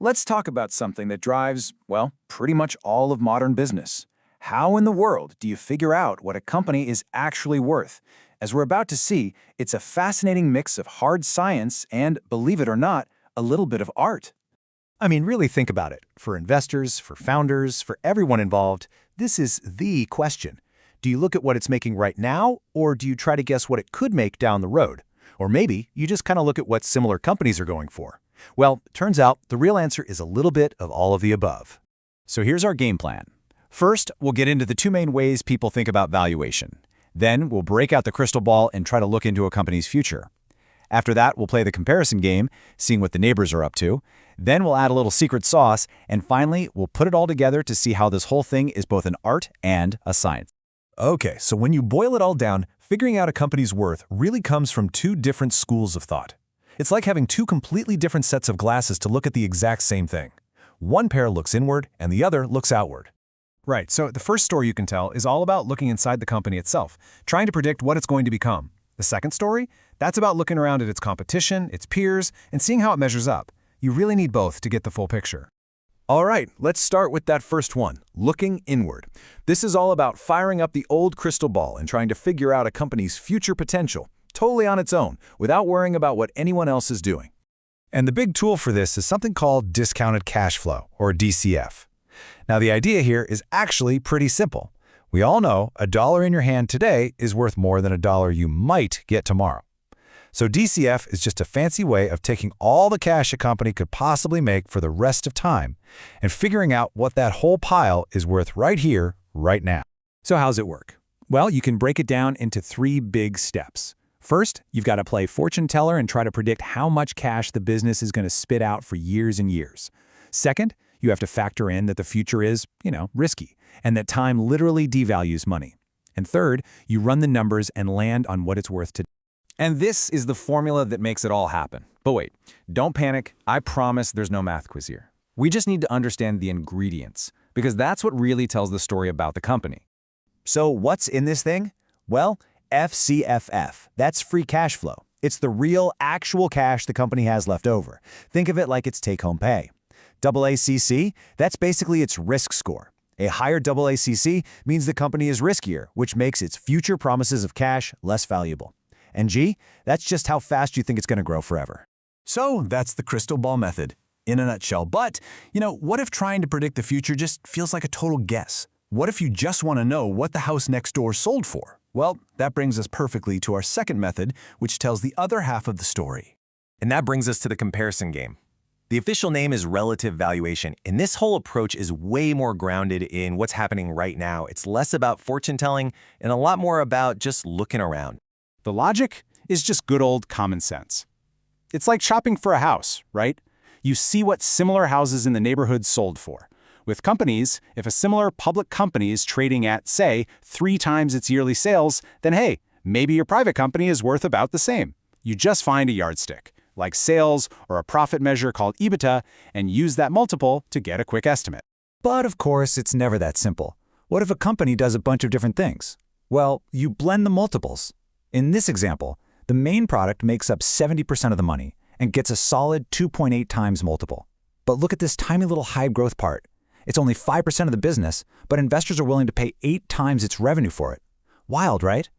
Let's talk about something that drives, well, pretty much all of modern business. How in the world do you figure out what a company is actually worth? As we're about to see, it's a fascinating mix of hard science and, believe it or not, a little bit of art. I mean, really think about it. For investors, for founders, for everyone involved, this is the question. Do you look at what it's making right now, or do you try to guess what it could make down the road? Or maybe you just kind of look at what similar companies are going for. Well, turns out the real answer is a little bit of all of the above. So here's our game plan. First, we'll get into the two main ways people think about valuation. Then we'll break out the crystal ball and try to look into a company's future. After that, we'll play the comparison game, seeing what the neighbors are up to. Then we'll add a little secret sauce, and finally, we'll put it all together to see how this whole thing is both an art and a science. Okay, so when you boil it all down, figuring out a company's worth really comes from two different schools of thought. It's like having two completely different sets of glasses to look at the exact same thing. One pair looks inward, and the other looks outward. Right, so the first story you can tell is all about looking inside the company itself, trying to predict what it's going to become. The second story, that's about looking around at its competition, its peers, and seeing how it measures up. You really need both to get the full picture. All right, let's start with that first one, looking inward. This is all about firing up the old crystal ball and trying to figure out a company's future potential, totally on its own, without worrying about what anyone else is doing. And the big tool for this is something called discounted cash flow, or DCF. Now, the idea here is actually pretty simple. We all know a dollar in your hand today is worth more than a dollar you might get tomorrow. So DCF is just a fancy way of taking all the cash a company could possibly make for the rest of time and figuring out what that whole pile is worth right here, right now. So how's it work? Well, you can break it down into three big steps. First, you've got to play fortune teller and try to predict how much cash the business is going to spit out for years and years. Second, you have to factor in that the future is, risky, and that time literally devalues money. And third, you run the numbers and land on what it's worth today. And this is the formula that makes it all happen. But wait, don't panic. I promise there's no math quiz here. We just need to understand the ingredients, because that's what really tells the story about the company. So what's in this thing? Well, FCFF. That's free cash flow. It's the real, actual cash the company has left over. Think of it like it's take-home pay. AACC, that's basically its risk score. A higher AACC means the company is riskier, which makes its future promises of cash less valuable. And G, that's just how fast you think it's going to grow forever. So that's the crystal ball method, in a nutshell. But, what if trying to predict the future just feels like a total guess? What if you just want to know what the house next door sold for? Well, that brings us perfectly to our second method, which tells the other half of the story. And that brings us to the comparison game. The official name is relative valuation, and this whole approach is way more grounded in what's happening right now. It's less about fortune telling and a lot more about just looking around. The logic is just good old common sense. It's like shopping for a house, right? You see what similar houses in the neighborhood sold for. With companies, if a similar public company is trading at, say, 3 times its yearly sales, then hey, maybe your private company is worth about the same. You just find a yardstick, like sales or a profit measure called EBITDA, and use that multiple to get a quick estimate. But of course, it's never that simple. What if a company does a bunch of different things? Well, you blend the multiples. In this example, the main product makes up 70% of the money and gets a solid 2.8 times multiple. But look at this tiny little high growth part. It's only 5% of the business, but investors are willing to pay 8 times its revenue for it. Wild, right?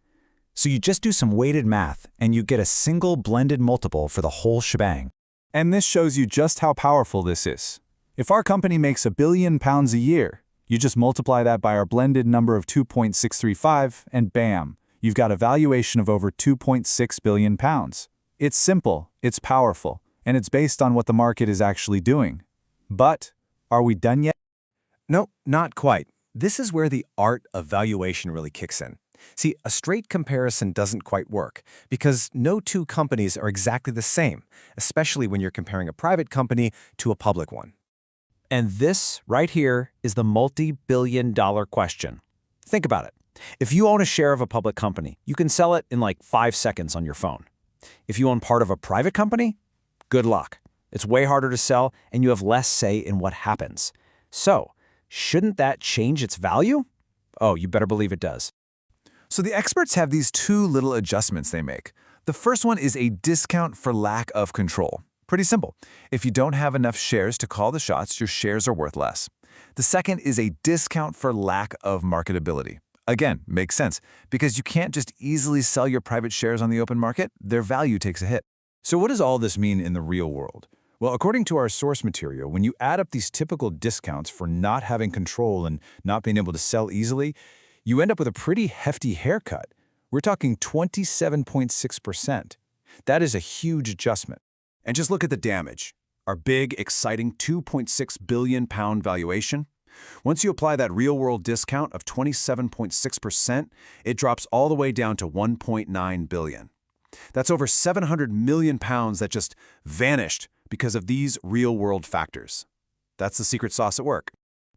So you just do some weighted math and you get a single blended multiple for the whole shebang. And this shows you just how powerful this is. If our company makes £1 billion a year, you just multiply that by our blended number of 2.635 and bam, you've got a valuation of over £2.6 billion. It's simple, it's powerful, and it's based on what the market is actually doing. But are we done yet? No, not quite. This is where the art of valuation really kicks in. See, a straight comparison doesn't quite work because no two companies are exactly the same, especially when you're comparing a private company to a public one. And this right here is the multi-billion-dollar question. Think about it. If you own a share of a public company, you can sell it in like 5 seconds on your phone. If you own part of a private company, good luck. It's way harder to sell, and you have less say in what happens. So, shouldn't that change its value? Oh, you better believe it does. So the experts have these two little adjustments they make. The first one is a discount for lack of control. Pretty simple. If you don't have enough shares to call the shots, your shares are worth less. The second is a discount for lack of marketability. Again, makes sense, because you can't just easily sell your private shares on the open market. Their value takes a hit. So what does all this mean in the real world? Well, according to our source material, when you add up these typical discounts for not having control and not being able to sell easily, you end up with a pretty hefty haircut. We're talking 27.6%. That is a huge adjustment. And just look at the damage. Our big, exciting £2.6 billion valuation. Once you apply that real-world discount of 27.6%, it drops all the way down to $1.9 billion. That's over £700 million that just vanished because of these real-world factors. That's the secret sauce at work.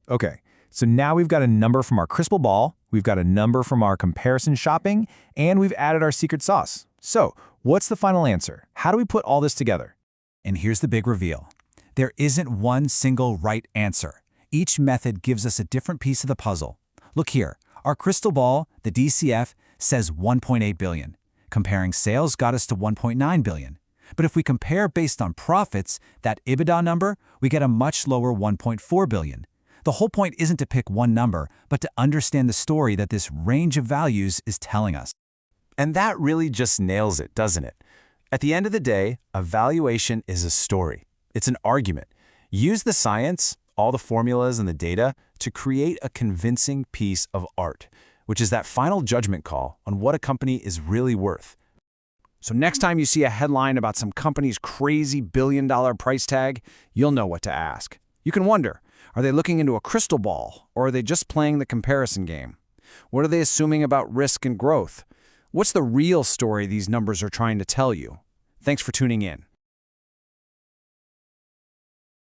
Okay, so now we've got a number from our crystal ball, we've got a number from our comparison shopping, and we've added our secret sauce. So, what's the final answer? How do we put all this together? And here's the big reveal. There isn't one single right answer. Each method gives us a different piece of the puzzle. Look here, our crystal ball, the DCF, says $1.8 billion. Comparing sales got us to $1.9 billion. But if we compare based on profits, that EBITDA number, we get a much lower $1.4 billion. The whole point isn't to pick one number, but to understand the story that this range of values is telling us. And that really just nails it, doesn't it? At the end of the day, a valuation is a story. It's an argument. Use the science, all the formulas and the data to create a convincing piece of art, which is that final judgment call on what a company is really worth. So next time you see a headline about some company's crazy billion-dollar price tag, you'll know what to ask. You can wonder, are they looking into a crystal ball, or are they just playing the comparison game? What are they assuming about risk and growth? What's the real story these numbers are trying to tell you? Thanks for tuning in.